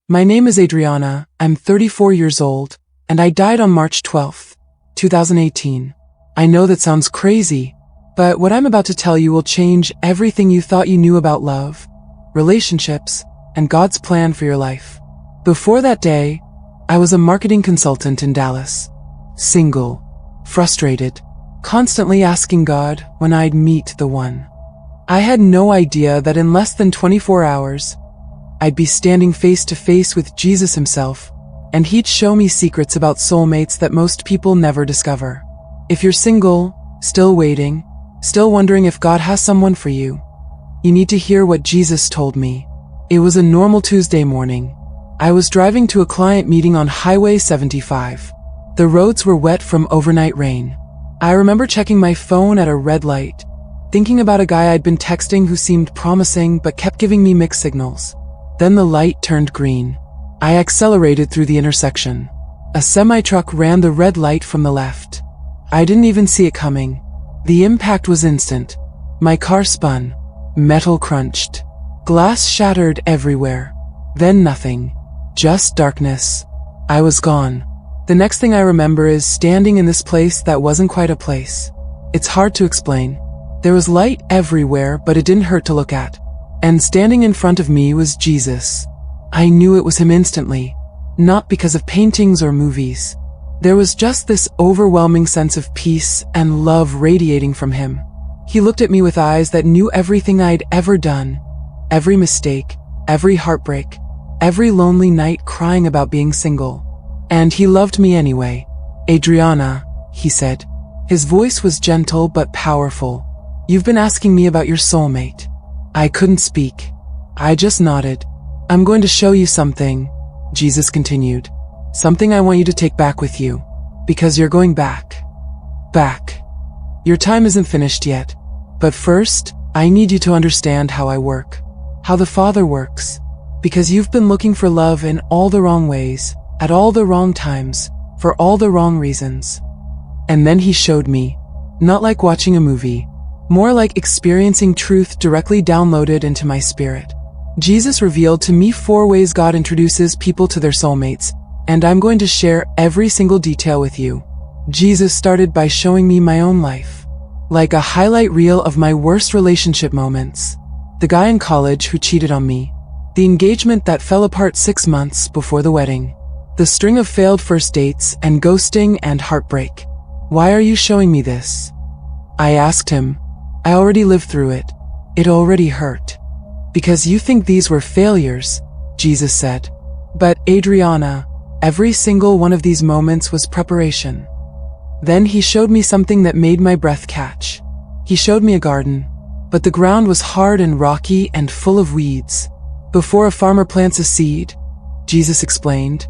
My name is Adriana, I'm 34 years old, and I died on March 12th, 2018. I know that sounds crazy, but what I'm about to tell you will change everything you thought you knew about love, relationships, and God's plan for your life. Before that day, I was a marketing consultant in Dallas. Single, frustrated, constantly asking God when I'd meet the one. I had no idea that in less than 24 hours, I'd be standing face to face with Jesus himself, and he'd show me secrets about soulmates that most people never discover. If you're single, still waiting, still wondering if God has someone for you, you need to hear what Jesus told me. It was a normal Tuesday morning. I was driving to a client meeting on Highway 75. The roads were wet from overnight rain. I remember checking my phone at a red light, thinking about a guy I'd been texting who seemed promising but kept giving me mixed signals. Then the light turned green. I accelerated through the intersection. A semi-truck ran the red light from the left. I didn't even see it coming. The impact was instant. My car spun. Metal crunched. Glass shattered everywhere. Then nothing. Just darkness. I was gone. The next thing I remember is standing in this place that wasn't quite a place. It's hard to explain. There was light everywhere, but it didn't hurt to look at. And standing in front of me was Jesus. I knew it was him instantly, not because of paintings or movies. There was just this overwhelming sense of peace and love radiating from him. He looked at me with eyes that knew everything I'd ever done, every mistake, every heartbreak, every lonely night crying about being single. And he loved me anyway. Adriana, he said. His voice was gentle but powerful. You've been asking me about your soulmate. I couldn't speak. I just nodded. I'm going to show you something, Jesus continued. Something I want you to take back with you. Because you're going back. Back. Your time isn't finished yet. But first, I need you to understand how I work. How the Father works. Because you've been looking for love in all the wrong ways, at all the wrong times, for all the wrong reasons. And then he showed me. Not like watching a movie. More like experiencing truth directly downloaded into my spirit. Jesus revealed to me 4 ways God introduces people to their soulmates, and I'm going to share every single detail with you. Jesus started by showing me my own life. Like a highlight reel of my worst relationship moments. The guy in college who cheated on me. The engagement that fell apart 6 months before the wedding. The string of failed first dates and ghosting and heartbreak. Why are you showing me this? I asked him. I already lived through it. It already hurt. Because you think these were failures, Jesus said. But Adriana, every single one of these moments was preparation. Then he showed me something that made my breath catch. He showed me a garden, but the ground was hard and rocky and full of weeds. Before a farmer plants a seed, Jesus explained,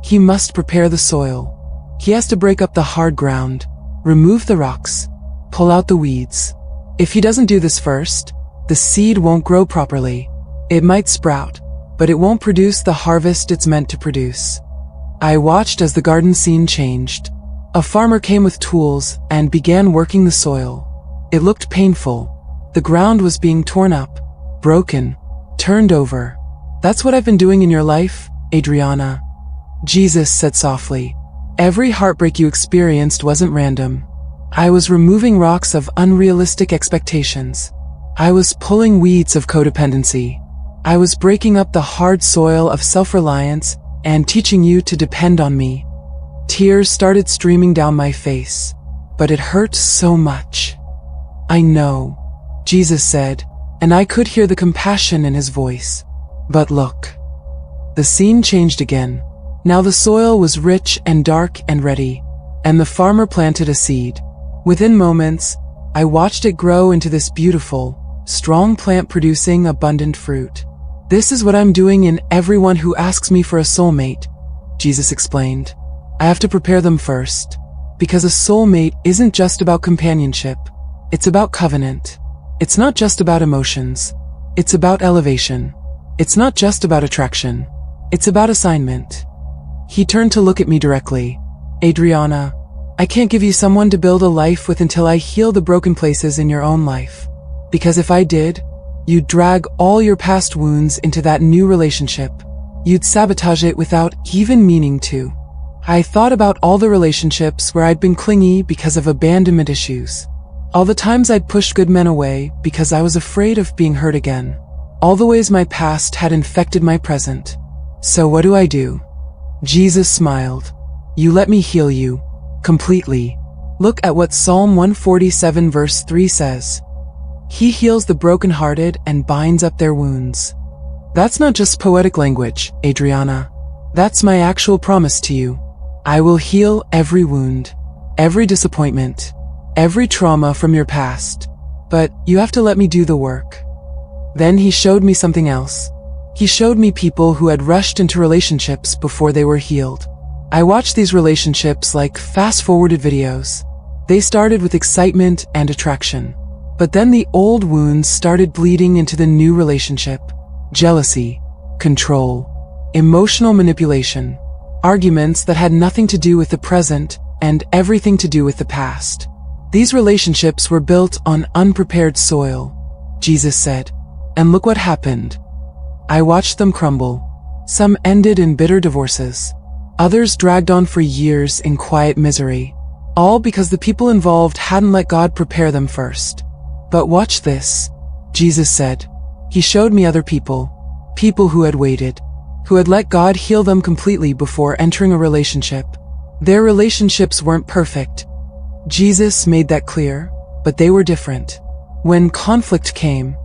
he must prepare the soil. He has to break up the hard ground, remove the rocks, pull out the weeds. If he doesn't do this first, the seed won't grow properly. It might sprout, but it won't produce the harvest it's meant to produce. I watched as the garden scene changed. A farmer came with tools and began working the soil. It looked painful. The ground was being torn up, broken, turned over. That's what I've been doing in your life, Adriana. Jesus said softly. Every heartbreak you experienced wasn't random. I was removing rocks of unrealistic expectations. I was pulling weeds of codependency. I was breaking up the hard soil of self-reliance and teaching you to depend on me. Tears started streaming down my face, but it hurt so much. I know, Jesus said, and I could hear the compassion in his voice. But look. The scene changed again. Now the soil was rich and dark and ready, and the farmer planted a seed. Within moments, I watched it grow into this beautiful, strong plant producing abundant fruit. This is what I'm doing in everyone who asks me for a soulmate, Jesus explained. I have to prepare them first, because a soulmate isn't just about companionship. It's about covenant. It's not just about emotions. It's about elevation. It's not just about attraction. It's about assignment. He turned to look at me directly. Adriana, I can't give you someone to build a life with until I heal the broken places in your own life. Because if I did, you'd drag all your past wounds into that new relationship. You'd sabotage it without even meaning to. I thought about all the relationships where I'd been clingy because of abandonment issues. All the times I'd pushed good men away because I was afraid of being hurt again. All the ways my past had infected my present. So what do? Jesus smiled. You let me heal you. Completely. Look at what Psalm 147 verse 3 says. He heals the brokenhearted and binds up their wounds. That's not just poetic language, Adriana. That's my actual promise to you. I will heal every wound, every disappointment, every trauma from your past. But you have to let me do the work. Then he showed me something else. He showed me people who had rushed into relationships before they were healed. I watched these relationships like fast-forwarded videos. They started with excitement and attraction. But then the old wounds started bleeding into the new relationship. Jealousy, control, emotional manipulation, arguments that had nothing to do with the present and everything to do with the past. These relationships were built on unprepared soil, Jesus said. And look what happened. I watched them crumble. Some ended in bitter divorces. Others dragged on for years in quiet misery. All because the people involved hadn't let God prepare them first. But watch this, Jesus said. He showed me other people who had waited, who had let God heal them completely before entering a relationship. Their relationships weren't perfect. Jesus made that clear, but they were different. When conflict came,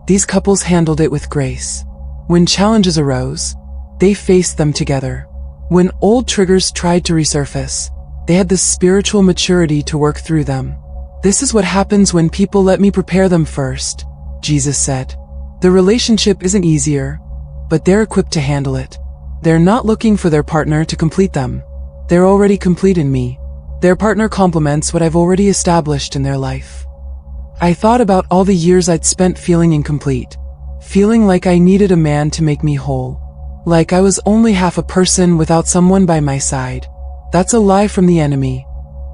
these couples handled it with grace. When challenges arose, they faced them together. When old triggers tried to resurface, they had the spiritual maturity to work through them. This is what happens when people let me prepare them first, Jesus said. The relationship isn't easier, but they're equipped to handle it. They're not looking for their partner to complete them. They're already complete in me. Their partner complements what I've already established in their life. I thought about all the years I'd spent feeling incomplete, feeling like I needed a man to make me whole, like I was only half a person without someone by my side. That's a lie from the enemy,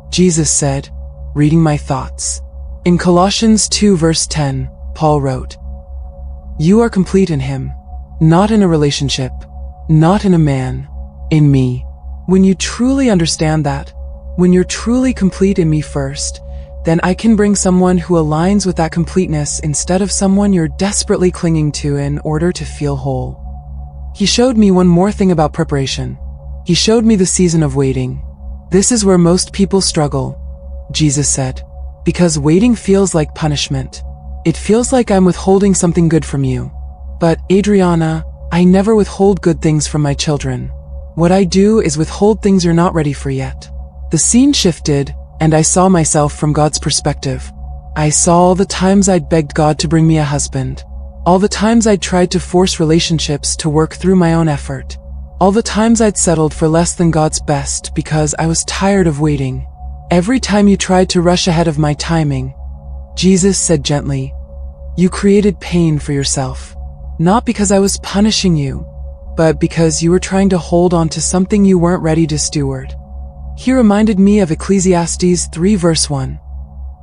Jesus said, reading my thoughts. In Colossians 2 verse 10, Paul wrote, "You are complete in him, not in a relationship, not in a man, in me." When you truly understand that, when you're truly complete in me first, then I can bring someone who aligns with that completeness instead of someone you're desperately clinging to in order to feel whole. He showed me one more thing about preparation. He showed me the season of waiting. This is where most people struggle, Jesus said, because waiting feels like punishment. It feels like I'm withholding something good from you. But, Adriana, I never withhold good things from my children. What I do is withhold things you're not ready for yet. The scene shifted, and I saw myself from God's perspective. I saw all the times I'd begged God to bring me a husband. All the times I'd tried to force relationships to work through my own effort. All the times I'd settled for less than God's best because I was tired of waiting. Every time you tried to rush ahead of my timing, Jesus said gently, you created pain for yourself. Not because I was punishing you, but because you were trying to hold on to something you weren't ready to steward. He reminded me of Ecclesiastes 3 verse 1.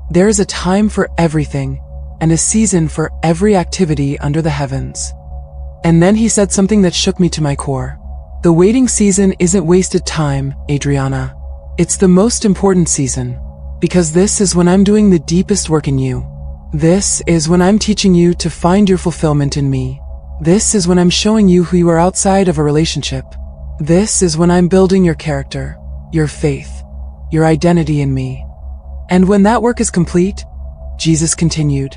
There is a time for everything, and a season for every activity under the heavens. And then he said something that shook me to my core. The waiting season isn't wasted time, Adriana. It's the most important season, because this is when I'm doing the deepest work in you. This is when I'm teaching you to find your fulfillment in me. This is when I'm showing you who you are outside of a relationship. This is when I'm building your character, your faith, your identity in me. And when that work is complete, Jesus continued,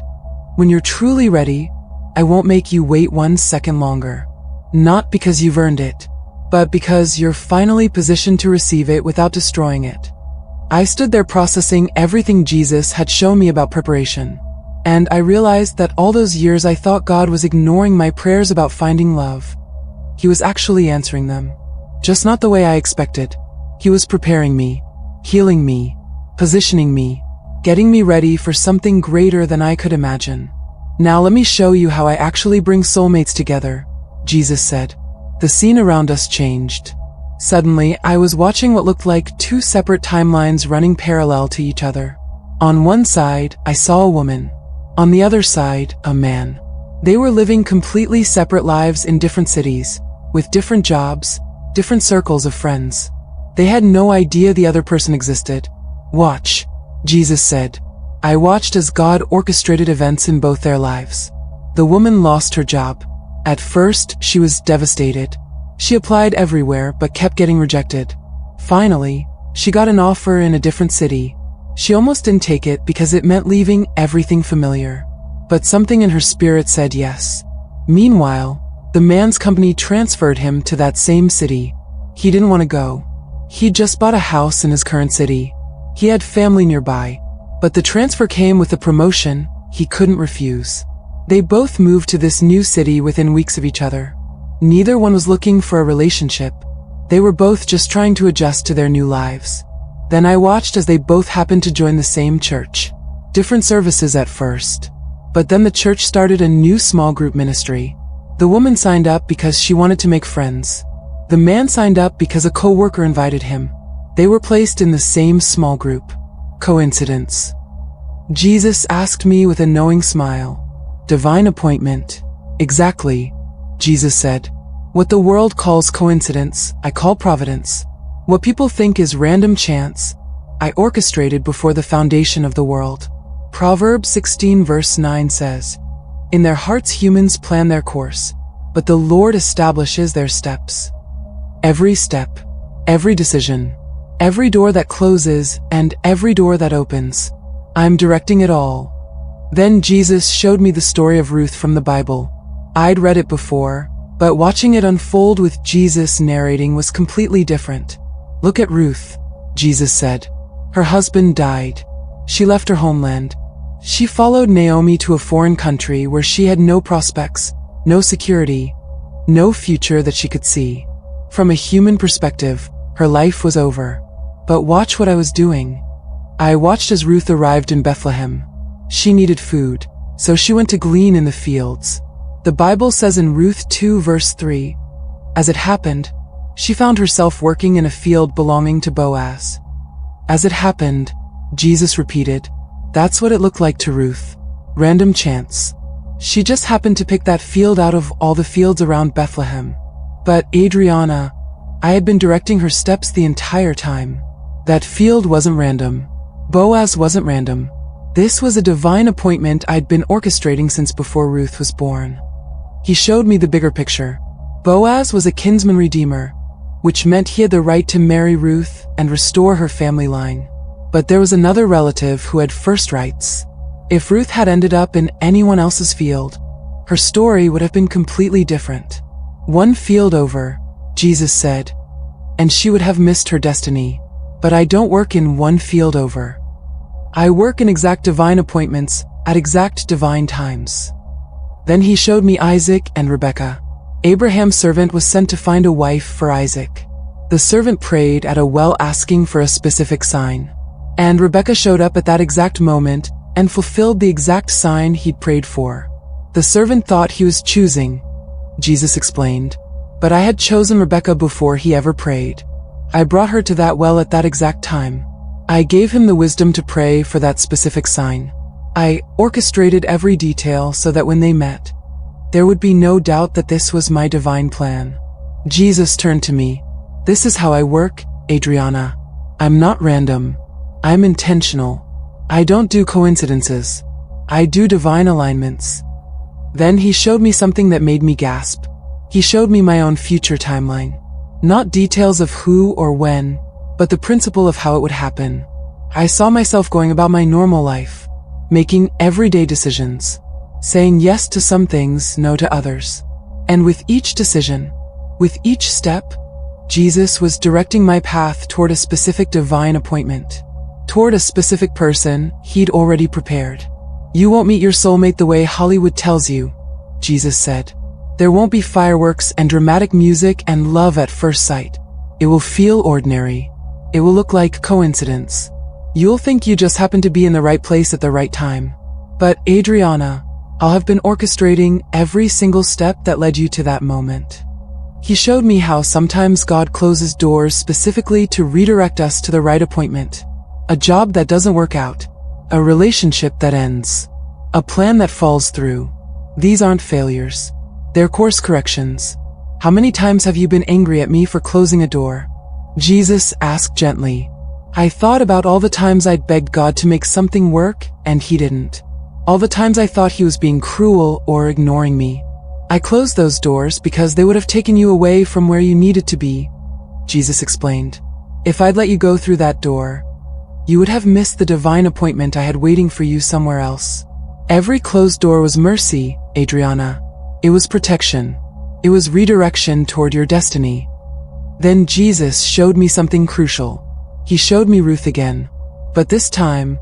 when you're truly ready, I won't make you wait 1 second longer. Not because you've earned it, but because you're finally positioned to receive it without destroying it. I stood there processing everything Jesus had shown me about preparation. And I realized that all those years I thought God was ignoring my prayers about finding love. He was actually answering them. Just not the way I expected. He was preparing me, healing me, positioning me, getting me ready for something greater than I could imagine. Now let me show you how I actually bring soulmates together, Jesus said. The scene around us changed. Suddenly, I was watching what looked like 2 separate timelines running parallel to each other. On one side, I saw a woman. On the other side, a man. They were living completely separate lives in different cities, with different jobs, different circles of friends. They had no idea the other person existed. Watch, Jesus said. I watched as God orchestrated events in both their lives. The woman lost her job. At first, she was devastated. She applied everywhere but kept getting rejected. Finally, she got an offer in a different city. She almost didn't take it because it meant leaving everything familiar. But something in her spirit said yes. Meanwhile, the man's company transferred him to that same city. He didn't want to go. He'd just bought a house in his current city. He had family nearby. But the transfer came with a promotion he couldn't refuse. They both moved to this new city within weeks of each other. Neither one was looking for a relationship. They were both just trying to adjust to their new lives. Then I watched as they both happened to join the same church. Different services at first. But then the church started a new small group ministry. The woman signed up because she wanted to make friends. The man signed up because a co-worker invited him. They were placed in the same small group. Coincidence? Jesus asked me with a knowing smile. Divine appointment. Exactly, Jesus said. What the world calls coincidence, I call providence. What people think is random chance, I orchestrated before the foundation of the world. Proverbs 16 verse 9 says, "In their hearts humans plan their course, but the Lord establishes their steps." Every step, every decision, every door that closes, and every door that opens, I'm directing it all. Then Jesus showed me the story of Ruth from the Bible. I'd read it before, but watching it unfold with Jesus narrating was completely different. Look at Ruth, Jesus said. Her husband died. She left her homeland. She followed Naomi to a foreign country where she had no prospects, no security, no future that she could see. From a human perspective, her life was over. But watch what I was doing. I watched as Ruth arrived in Bethlehem. She needed food, so she went to glean in the fields. The Bible says in Ruth 2 verse 3, as it happened, she found herself working in a field belonging to Boaz. As it happened, Jesus repeated, that's what it looked like to Ruth. Random chance. She just happened to pick that field out of all the fields around Bethlehem. But Adriana, I had been directing her steps the entire time. That field wasn't random. Boaz wasn't random. This was a divine appointment I'd been orchestrating since before Ruth was born. He showed me the bigger picture. Boaz was a kinsman redeemer, which meant he had the right to marry Ruth and restore her family line. But there was another relative who had first rights. If Ruth had ended up in anyone else's field, her story would have been completely different. One field over, Jesus said, and she would have missed her destiny. But I don't work in one field over. I work in exact divine appointments at exact divine times. Then he showed me Isaac and Rebekah. Abraham's servant was sent to find a wife for Isaac. The servant prayed at a well asking for a specific sign. And Rebekah showed up at that exact moment and fulfilled the exact sign he'd prayed for. The servant thought he was choosing, Jesus explained, but I had chosen Rebekah before he ever prayed. I brought her to that well at that exact time. I gave him the wisdom to pray for that specific sign. I orchestrated every detail so that when they met, there would be no doubt that this was my divine plan. Jesus turned to me. This is how I work, Adriana. I'm not random. I'm intentional. I don't do coincidences. I do divine alignments. Then he showed me something that made me gasp. He showed me my own future timeline. Not details of who or when, but the principle of how it would happen. I saw myself going about my normal life, making everyday decisions, saying yes to some things, no to others. And with each decision, with each step, Jesus was directing my path toward a specific divine appointment, toward a specific person he'd already prepared. You won't meet your soulmate the way Hollywood tells you, Jesus said. There won't be fireworks and dramatic music and love at first sight. It will feel ordinary. It will look like coincidence. You'll think you just happened to be in the right place at the right time. But Adriana, I'll have been orchestrating every single step that led you to that moment. He showed me how sometimes God closes doors specifically to redirect us to the right appointment. A job that doesn't work out. A relationship that ends. A plan that falls through. These aren't failures. They're course corrections. How many times have you been angry at me for closing a door? Jesus asked gently. I thought about all the times I'd begged God to make something work, and he didn't. All the times I thought he was being cruel or ignoring me. I closed those doors because they would have taken you away from where you needed to be, Jesus explained. If I'd let you go through that door, you would have missed the divine appointment I had waiting for you somewhere else. Every closed door was mercy, Adriana. It was protection. It was redirection toward your destiny. Then Jesus showed me something crucial. He showed me Ruth again. But this time,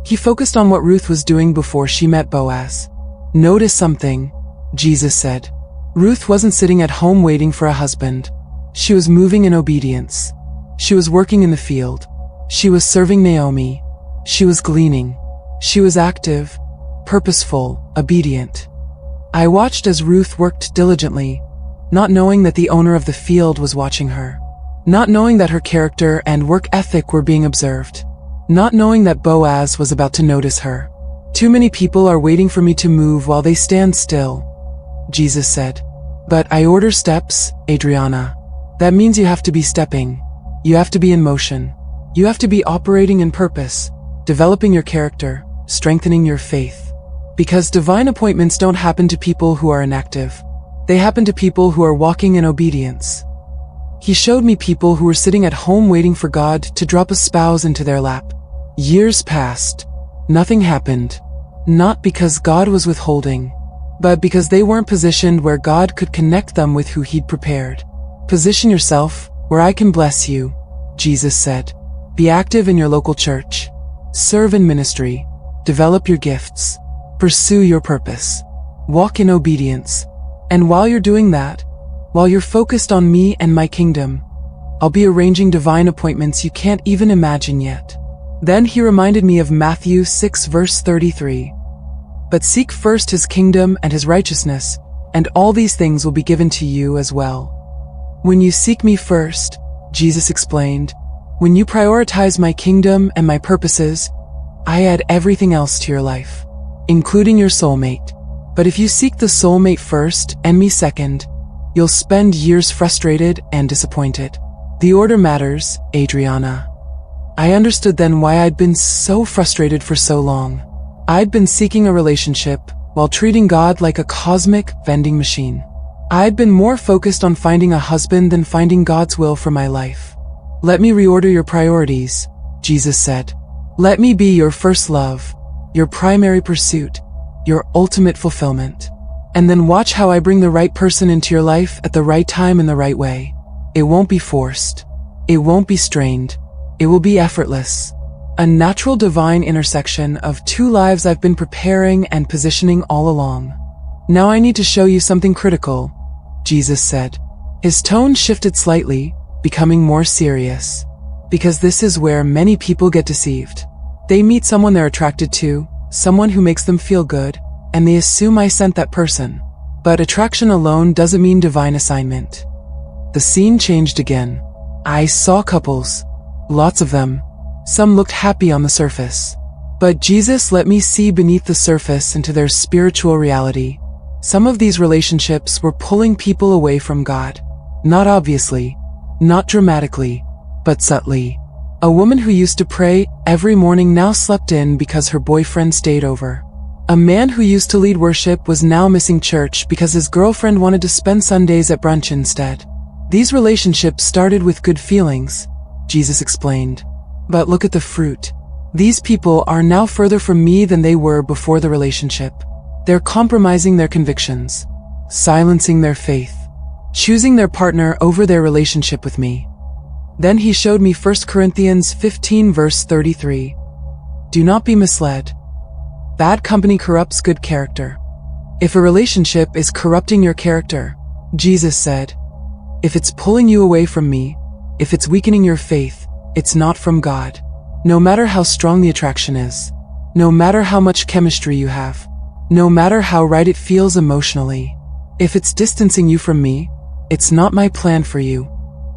he focused on what Ruth was doing before she met Boaz. Notice something, Jesus said. Ruth wasn't sitting at home waiting for a husband. She was moving in obedience. She was working in the field. She was serving Naomi. She was gleaning. She was active, purposeful, obedient. I watched as Ruth worked diligently, not knowing that the owner of the field was watching her. Not knowing that her character and work ethic were being observed. Not knowing that Boaz was about to notice her. Too many people are waiting for me to move while they stand still, Jesus said. But I order steps, Adriana. That means you have to be stepping. You have to be in motion. You have to be operating in purpose, developing your character, strengthening your faith. Because divine appointments don't happen to people who are inactive. They happen to people who are walking in obedience. He showed me people who were sitting at home waiting for God to drop a spouse into their lap. Years passed. Nothing happened. Not because God was withholding, but because they weren't positioned where God could connect them with who he'd prepared. Position yourself where I can bless you, Jesus said. Be active in your local church. Serve in ministry. Develop your gifts. Pursue your purpose. Walk in obedience. And while you're doing that, while you're focused on me and my kingdom, I'll be arranging divine appointments you can't even imagine yet. Then he reminded me of Matthew 6 verse 33. But seek first his kingdom and his righteousness, and all these things will be given to you as well. When you seek me first, Jesus explained, when you prioritize my kingdom and my purposes, I add everything else to your life, including your soulmate. But if you seek the soulmate first and me second, you'll spend years frustrated and disappointed. The order matters, Adriana. I understood then why I'd been so frustrated for so long. I'd been seeking a relationship while treating God like a cosmic vending machine. I'd been more focused on finding a husband than finding God's will for my life. Let me reorder your priorities, Jesus said. Let me be your first love, your primary pursuit, your ultimate fulfillment. And then watch how I bring the right person into your life at the right time in the right way. It won't be forced. It won't be strained. It will be effortless. A natural divine intersection of two lives I've been preparing and positioning all along. Now I need to show you something critical, Jesus said. His tone shifted slightly, becoming more serious. Because this is where many people get deceived. They meet someone they're attracted to, someone who makes them feel good, and they assume I sent that person. But attraction alone doesn't mean divine assignment. The scene changed again. I saw couples. Lots of them. Some looked happy on the surface. But Jesus let me see beneath the surface into their spiritual reality. Some of these relationships were pulling people away from God. Not obviously, not dramatically, but subtly. A woman who used to pray every morning now slept in because her boyfriend stayed over. A man who used to lead worship was now missing church because his girlfriend wanted to spend Sundays at brunch instead. These relationships started with good feelings, Jesus explained. But look at the fruit. These people are now further from me than they were before the relationship. They're compromising their convictions, silencing their faith, choosing their partner over their relationship with me. Then he showed me 1 Corinthians 15 verse 33. Do not be misled. Bad company corrupts good character. If a relationship is corrupting your character, Jesus said, if it's pulling you away from me, if it's weakening your faith, it's not from God. No matter how strong the attraction is, no matter how much chemistry you have, no matter how right it feels emotionally, if it's distancing you from me, it's not my plan for you.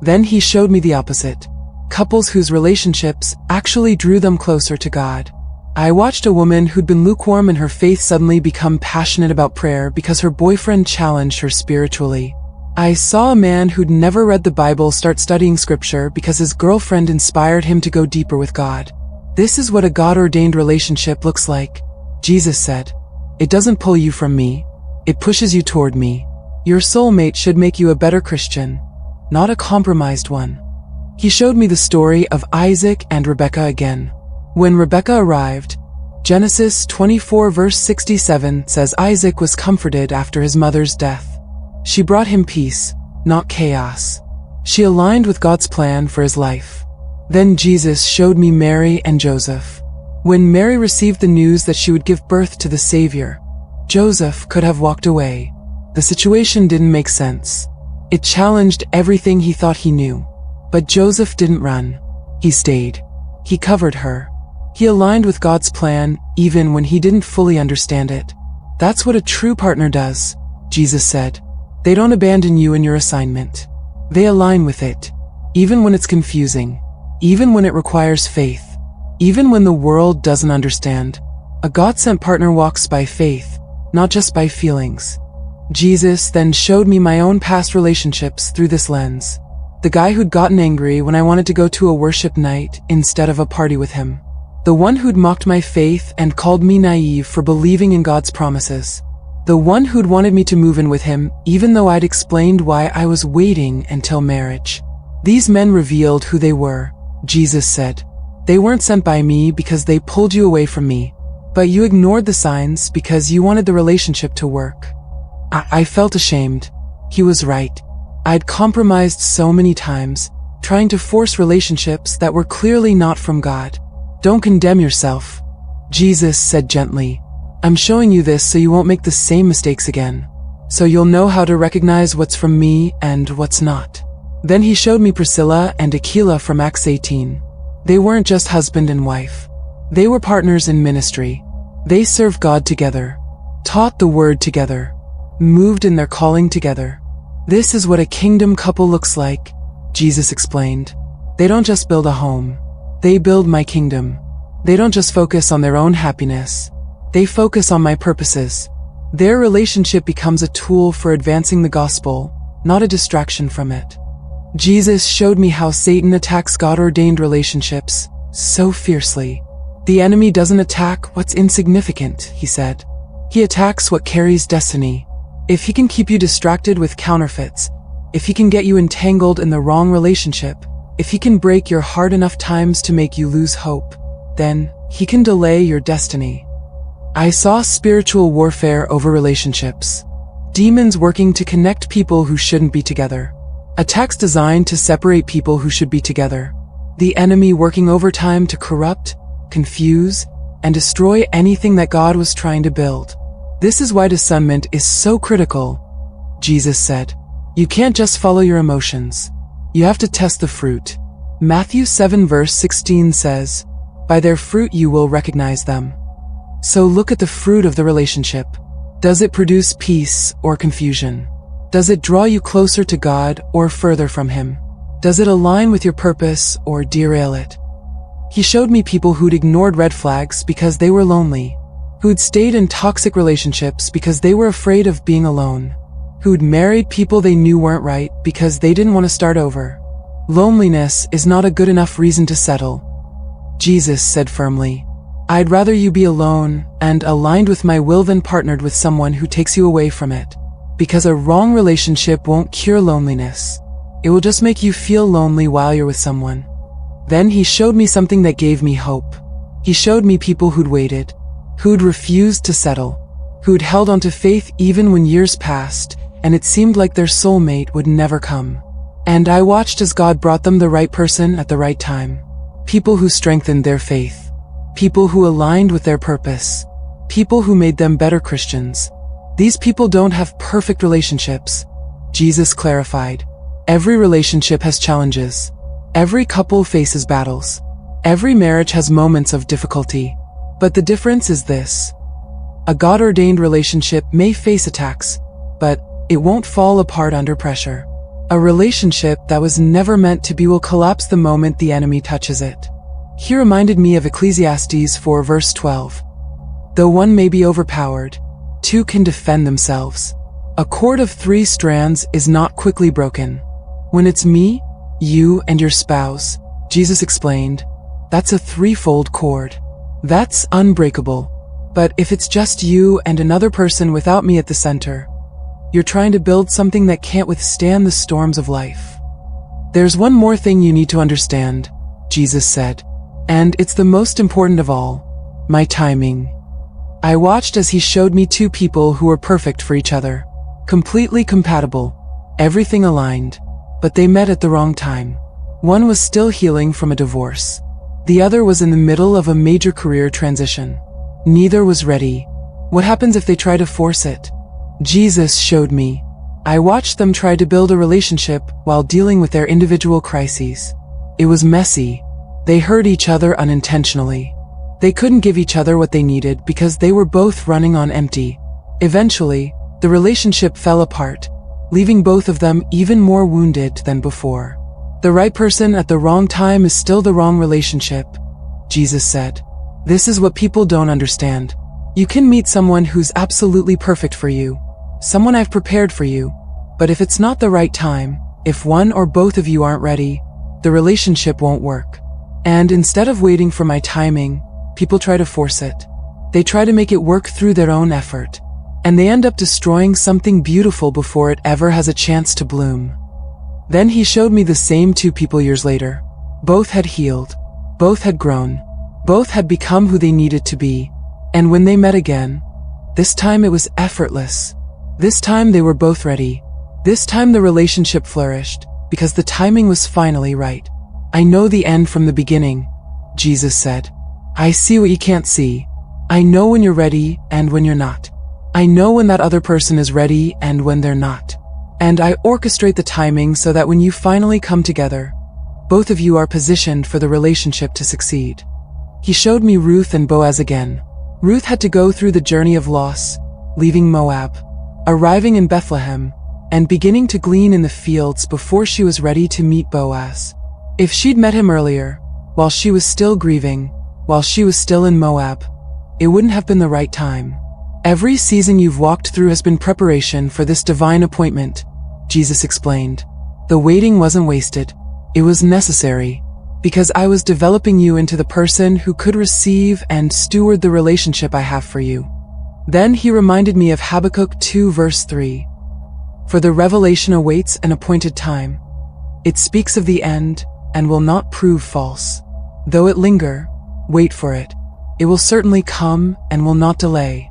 Then he showed me the opposite. Couples whose relationships actually drew them closer to God. I watched a woman who'd been lukewarm in her faith suddenly become passionate about prayer because her boyfriend challenged her spiritually. I saw a man who'd never read the Bible start studying scripture because his girlfriend inspired him to go deeper with God. This is what a God-ordained relationship looks like. Jesus said, "It doesn't pull you from me, it pushes you toward me." Your soulmate should make you a better Christian, not a compromised one. He showed me the story of Isaac and Rebekah again. When Rebekah arrived, Genesis 24 verse 67 says Isaac was comforted after his mother's death. She brought him peace, not chaos. She aligned with God's plan for his life. Then Jesus showed me Mary and Joseph. When Mary received the news that she would give birth to the Savior, Joseph could have walked away. The situation didn't make sense. It challenged everything he thought he knew. But Joseph didn't run. He stayed. He covered her. He aligned with God's plan even when he didn't fully understand it. That's what a true partner does, Jesus said. They don't abandon you in your assignment. They align with it, even when it's confusing, even when it requires faith, even when the world doesn't understand. A God-sent partner walks by faith, not just by feelings. Jesus then showed me my own past relationships through this lens. The guy who'd gotten angry when I wanted to go to a worship night instead of a party with him. The one who'd mocked my faith and called me naive for believing in God's promises. The one who'd wanted me to move in with him even though I'd explained why I was waiting until marriage. These men revealed who they were, Jesus said. They weren't sent by me because they pulled you away from me, but you ignored the signs because you wanted the relationship to work. I felt ashamed. He was right. I'd compromised so many times, trying to force relationships that were clearly not from God. Don't condemn yourself, Jesus said gently. I'm showing you this so you won't make the same mistakes again. So you'll know how to recognize what's from me and what's not. Then he showed me Priscilla and Aquila from Acts 18. They weren't just husband and wife. They were partners in ministry. They served God together, taught the word together, moved in their calling together. This is what a kingdom couple looks like, Jesus explained. They don't just build a home. They build my kingdom. They don't just focus on their own happiness. They focus on my purposes. Their relationship becomes a tool for advancing the gospel, not a distraction from it. Jesus showed me how Satan attacks God-ordained relationships so fiercely. The enemy doesn't attack what's insignificant, he said. He attacks what carries destiny. If he can keep you distracted with counterfeits, if he can get you entangled in the wrong relationship, if he can break your heart enough times to make you lose hope, then he can delay your destiny. I saw spiritual warfare over relationships. Demons working to connect people who shouldn't be together. Attacks designed to separate people who should be together. The enemy working overtime to corrupt, confuse, and destroy anything that God was trying to build. This is why discernment is so critical, Jesus said. You can't just follow your emotions. You have to test the fruit. Matthew 7 verse 16 says, "By their fruit you will recognize them." So look at the fruit of the relationship. Does it produce peace or confusion? Does it draw you closer to God or further from Him? Does it align with your purpose or derail it? He showed me people who'd ignored red flags because they were lonely, who'd stayed in toxic relationships because they were afraid of being alone, who'd married people they knew weren't right because they didn't want to start over. Loneliness is not a good enough reason to settle. Jesus said firmly, "I'd rather you be alone and aligned with my will than partnered with someone who takes you away from it. Because a wrong relationship won't cure loneliness. It will just make you feel lonely while you're with someone." Then he showed me something that gave me hope. He showed me people who'd waited, who'd refused to settle, who'd held onto faith even when years passed and it seemed like their soulmate would never come. And I watched as God brought them the right person at the right time. People who strengthened their faith. People who aligned with their purpose. People who made them better Christians. These people don't have perfect relationships, Jesus clarified. Every relationship has challenges. Every couple faces battles. Every marriage has moments of difficulty. But the difference is this. A God-ordained relationship may face attacks, but it won't fall apart under pressure. A relationship that was never meant to be will collapse the moment the enemy touches it. He reminded me of Ecclesiastes 4 verse 12. Though one may be overpowered, two can defend themselves. A cord of 3 strands is not quickly broken. When it's me, you, and your spouse, Jesus explained, that's a 3-fold cord. That's unbreakable. But if it's just you and another person without me at the center, you're trying to build something that can't withstand the storms of life. There's one more thing you need to understand, Jesus said, and it's the most important of all, my timing. I watched as he showed me 2 people who were perfect for each other, completely compatible, everything aligned, but they met at the wrong time. One was still healing from a divorce. The other was in the middle of a major career transition. Neither was ready. What happens if they try to force it? Jesus showed me. I watched them try to build a relationship while dealing with their individual crises. It was messy. They hurt each other unintentionally. They couldn't give each other what they needed because they were both running on empty. Eventually, the relationship fell apart, leaving both of them even more wounded than before. The right person at the wrong time is still the wrong relationship, Jesus said. This is what people don't understand. You can meet someone who's absolutely perfect for you, someone I've prepared for you, but if it's not the right time, if one or both of you aren't ready, the relationship won't work. And instead of waiting for my timing, people try to force it. They try to make it work through their own effort, and they end up destroying something beautiful before it ever has a chance to bloom. Then he showed me the same 2 people years later. Both had healed. Both had grown. Both had become who they needed to be. And when they met again, this time it was effortless. This time they were both ready. This time the relationship flourished, because the timing was finally right. I know the end from the beginning, Jesus said. I see what you can't see. I know when you're ready and when you're not. I know when that other person is ready and when they're not. And I orchestrate the timing so that when you finally come together, both of you are positioned for the relationship to succeed. He showed me Ruth and Boaz again. Ruth had to go through the journey of loss, leaving Moab, arriving in Bethlehem, and beginning to glean in the fields before she was ready to meet Boaz. If she'd met him earlier, while she was still grieving, while she was still in Moab, it wouldn't have been the right time. Every season you've walked through has been preparation for this divine appointment, Jesus explained. The waiting wasn't wasted. It was necessary, because I was developing you into the person who could receive and steward the relationship I have for you. Then he reminded me of Habakkuk 2 verse 3. For the revelation awaits an appointed time. It speaks of the end and will not prove false. Though it linger, wait for it. It will certainly come and will not delay.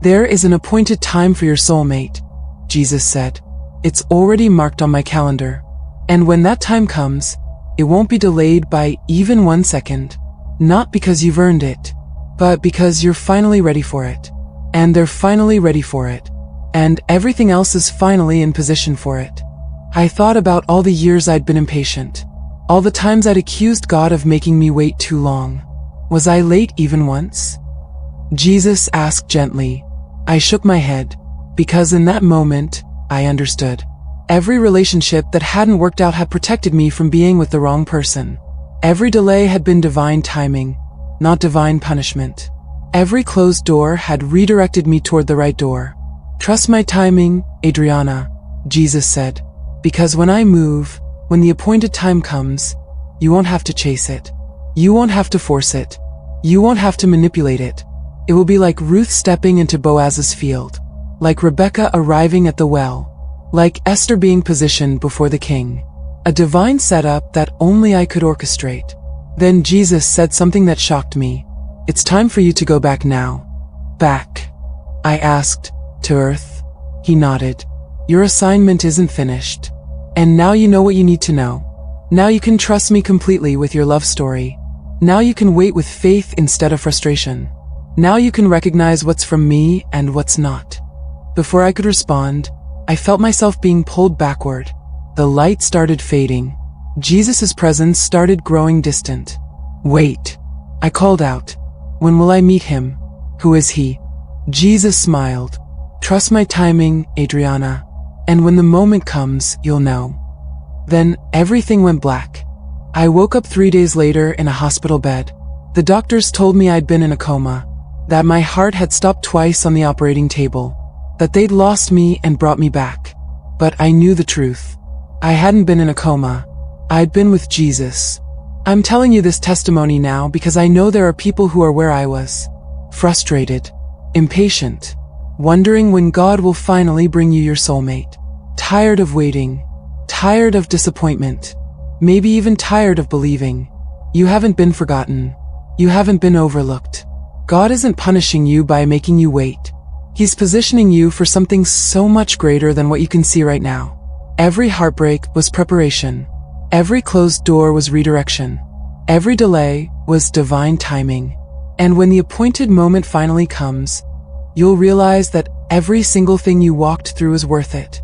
There is an appointed time for your soulmate, Jesus said. It's already marked on my calendar. And when that time comes, it won't be delayed by even 1 second. Not because you've earned it, but because you're finally ready for it. And they're finally ready for it. And everything else is finally in position for it. I thought about all the years I'd been impatient. All the times I'd accused God of making me wait too long. Was I late even once? Jesus asked gently. I shook my head, because in that moment, I understood. Every relationship that hadn't worked out had protected me from being with the wrong person. Every delay had been divine timing, not divine punishment. Every closed door had redirected me toward the right door. Trust my timing, Adriana, Jesus said, because when I move, when the appointed time comes, you won't have to chase it. You won't have to force it. You won't have to manipulate it. It will be like Ruth stepping into Boaz's field, like Rebecca arriving at the well, like Esther being positioned before the king. A divine setup that only I could orchestrate. Then Jesus said something that shocked me. It's time for you to go back now. Back? I asked. To Earth? He nodded. Your assignment isn't finished. And now you know what you need to know. Now you can trust me completely with your love story. Now you can wait with faith instead of frustration. Now you can recognize what's from me and what's not. Before I could respond, I felt myself being pulled backward. The light started fading. Jesus' presence started growing distant. Wait, I called out. When will I meet him? Who is he? Jesus smiled. Trust my timing, Adriana. And when the moment comes, you'll know. Then everything went black. I woke up 3 days later in a hospital bed. The doctors told me I'd been in a coma, that my heart had stopped twice on the operating table, that they'd lost me and brought me back. But I knew the truth. I hadn't been in a coma. I'd been with Jesus. I'm telling you this testimony now because I know there are people who are where I was. Frustrated, impatient, wondering when God will finally bring you your soulmate. Tired of waiting, tired of disappointment, maybe even tired of believing. You haven't been forgotten. You haven't been overlooked. God isn't punishing you by making you wait. He's positioning you for something so much greater than what you can see right now. Every heartbreak was preparation. Every closed door was redirection. Every delay was divine timing. And when the appointed moment finally comes, you'll realize that every single thing you walked through is worth it.